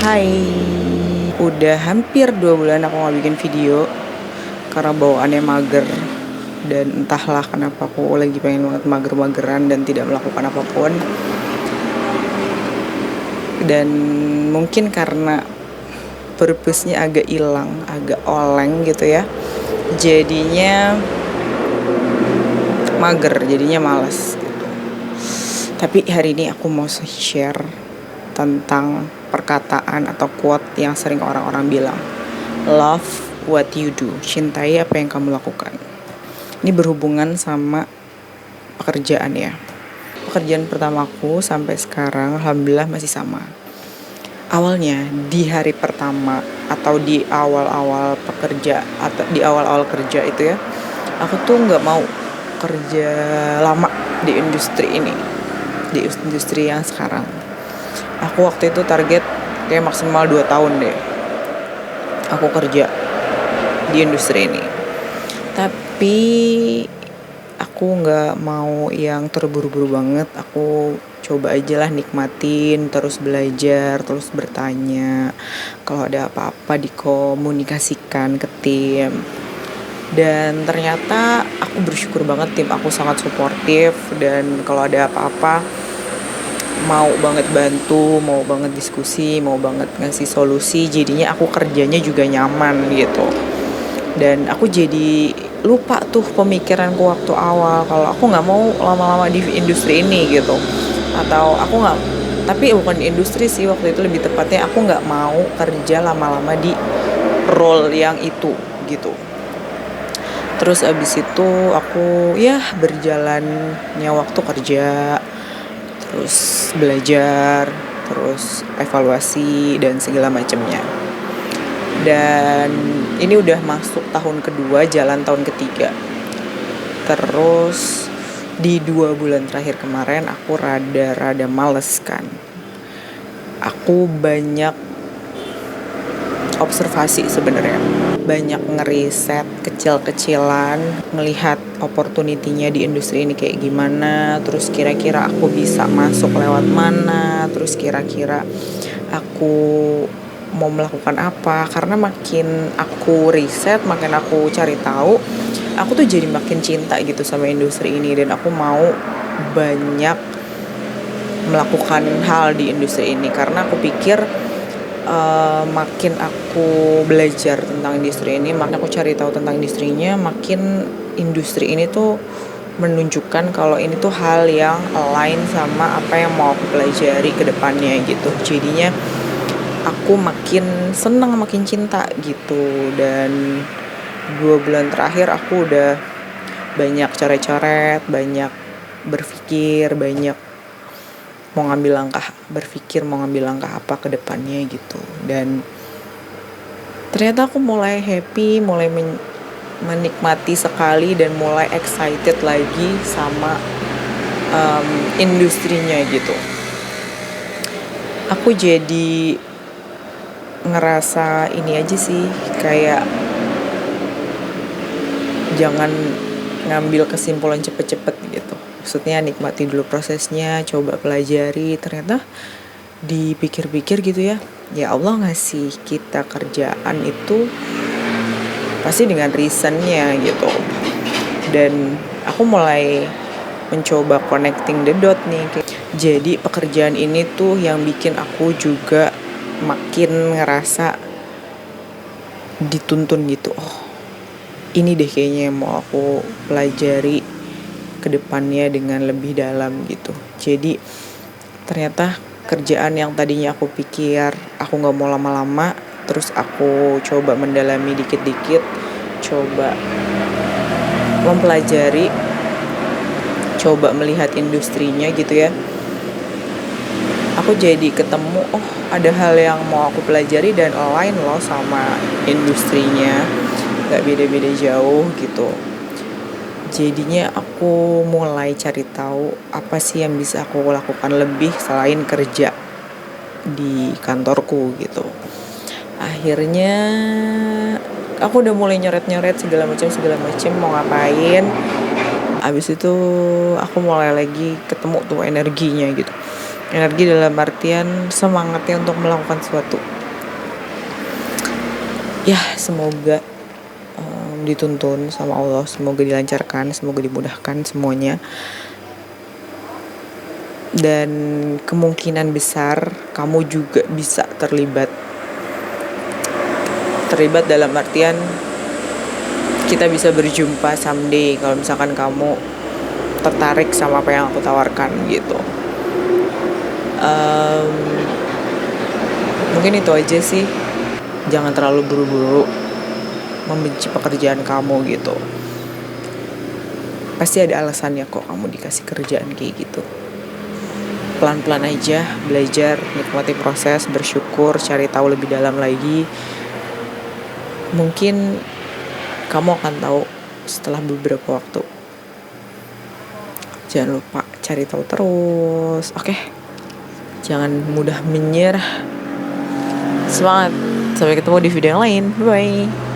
Hai, udah hampir 2 bulan aku gak bikin video karena bawaannya mager. Dan entahlah kenapa aku lagi pengen banget mager-mageran dan tidak melakukan apapun. Dan mungkin karena purpose-nya agak hilang, agak oleng gitu ya, jadinya mager, jadinya malas gitu. Tapi hari ini aku mau share tentang perkataan atau quote yang sering orang-orang bilang, love what you do, cintai apa yang kamu lakukan. Ini berhubungan sama pekerjaan ya. Pekerjaan pertamaku sampai sekarang alhamdulillah masih sama. Awalnya di hari pertama atau di awal-awal pekerja atau di awal-awal kerja itu ya, aku tuh nggak mau kerja lama di industri ini, di industri yang sekarang. Aku waktu itu target kayak maksimal 2 tahun deh aku kerja di industri ini. Tapi aku gak mau yang terburu-buru banget. Aku coba aja lah nikmatin, terus belajar, terus bertanya. Kalau ada apa-apa dikomunikasikan ke tim. Dan ternyata aku bersyukur banget, tim aku sangat suportif. Dan kalau ada apa-apa mau banget bantu, mau banget diskusi, mau banget ngasih solusi. Jadinya aku kerjanya juga nyaman gitu. Dan aku jadi lupa tuh pemikiranku waktu awal kalau aku nggak mau lama-lama di industri ini gitu. Atau aku nggak, tapi bukan di industri sih, waktu itu lebih tepatnya aku nggak mau kerja lama-lama di role yang itu gitu. Terus abis itu aku ya berjalannya waktu kerja, terus belajar, terus evaluasi dan segala macamnya. Dan ini udah masuk tahun kedua, jalan tahun ketiga. Terus di 2 bulan terakhir kemarin aku rada males kan. Aku banyak observasi sebenarnya, banyak ngeriset kecil-kecilan, ngelihat opportunity-nya di industri ini kayak gimana, terus kira-kira aku bisa masuk lewat mana, terus kira-kira aku mau melakukan apa. Karena makin aku riset, makin aku cari tahu, aku tuh jadi makin cinta gitu sama industri ini. Dan aku mau banyak melakukan hal di industri ini karena aku pikir makin aku belajar tentang industri ini, makin aku cari tahu tentang industrinya, makin industri ini tuh menunjukkan kalau ini tuh hal yang align sama apa yang mau aku pelajari ke depannya gitu. Jadinya aku makin senang, makin cinta gitu. Dan 2 bulan terakhir aku udah banyak coret-coret, banyak berpikir, banyak mau ngambil langkah apa ke depannya gitu. Dan ternyata aku mulai happy, mulai menikmati sekali dan mulai excited lagi sama industrinya gitu. Aku jadi ngerasa ini aja sih, kayak jangan ngambil kesimpulan cepet-cepet gitu. Maksudnya nikmati dulu prosesnya, coba pelajari. Ternyata dipikir-pikir gitu ya, ya Allah ngasih kita kerjaan itu pasti dengan reasonnya gitu. Dan aku mulai mencoba connecting the dot nih. Jadi pekerjaan ini tuh yang bikin aku juga makin ngerasa dituntun gitu. Oh, ini deh kayaknya yang mau aku pelajari ke depannya dengan lebih dalam gitu. Jadi ternyata kerjaan yang tadinya aku pikir aku gak mau lama-lama, terus aku coba mendalami dikit-dikit, coba mempelajari, coba melihat industrinya gitu ya. Aku jadi ketemu, oh ada hal yang mau aku pelajari dan align loh sama industrinya, gak beda-beda jauh gitu. Jadinya aku mulai cari tahu apa sih yang bisa aku lakukan lebih selain kerja di kantorku gitu. Akhirnya aku udah mulai nyoret-nyoret segala macam mau ngapain. Abis itu aku mulai lagi ketemu tuh energinya gitu. Energi dalam artian semangatnya untuk melakukan sesuatu. Ya, semoga dituntun sama Allah, semoga dilancarkan, semoga dimudahkan semuanya. Dan kemungkinan besar kamu juga bisa terlibat dalam artian kita bisa berjumpa someday kalau misalkan kamu tertarik sama apa yang aku tawarkan gitu. Mungkin itu aja sih. Jangan terlalu buru-buru membenci pekerjaan kamu gitu. Pasti ada alasannya kok kamu dikasih kerjaan kayak gitu. Pelan-pelan aja, belajar, nikmati proses, bersyukur, cari tahu lebih dalam lagi. Mungkin kamu akan tahu setelah beberapa waktu. Jangan lupa cari tahu terus, oke? Jangan mudah menyerah. Semangat. Sampai ketemu di video yang lain. Bye.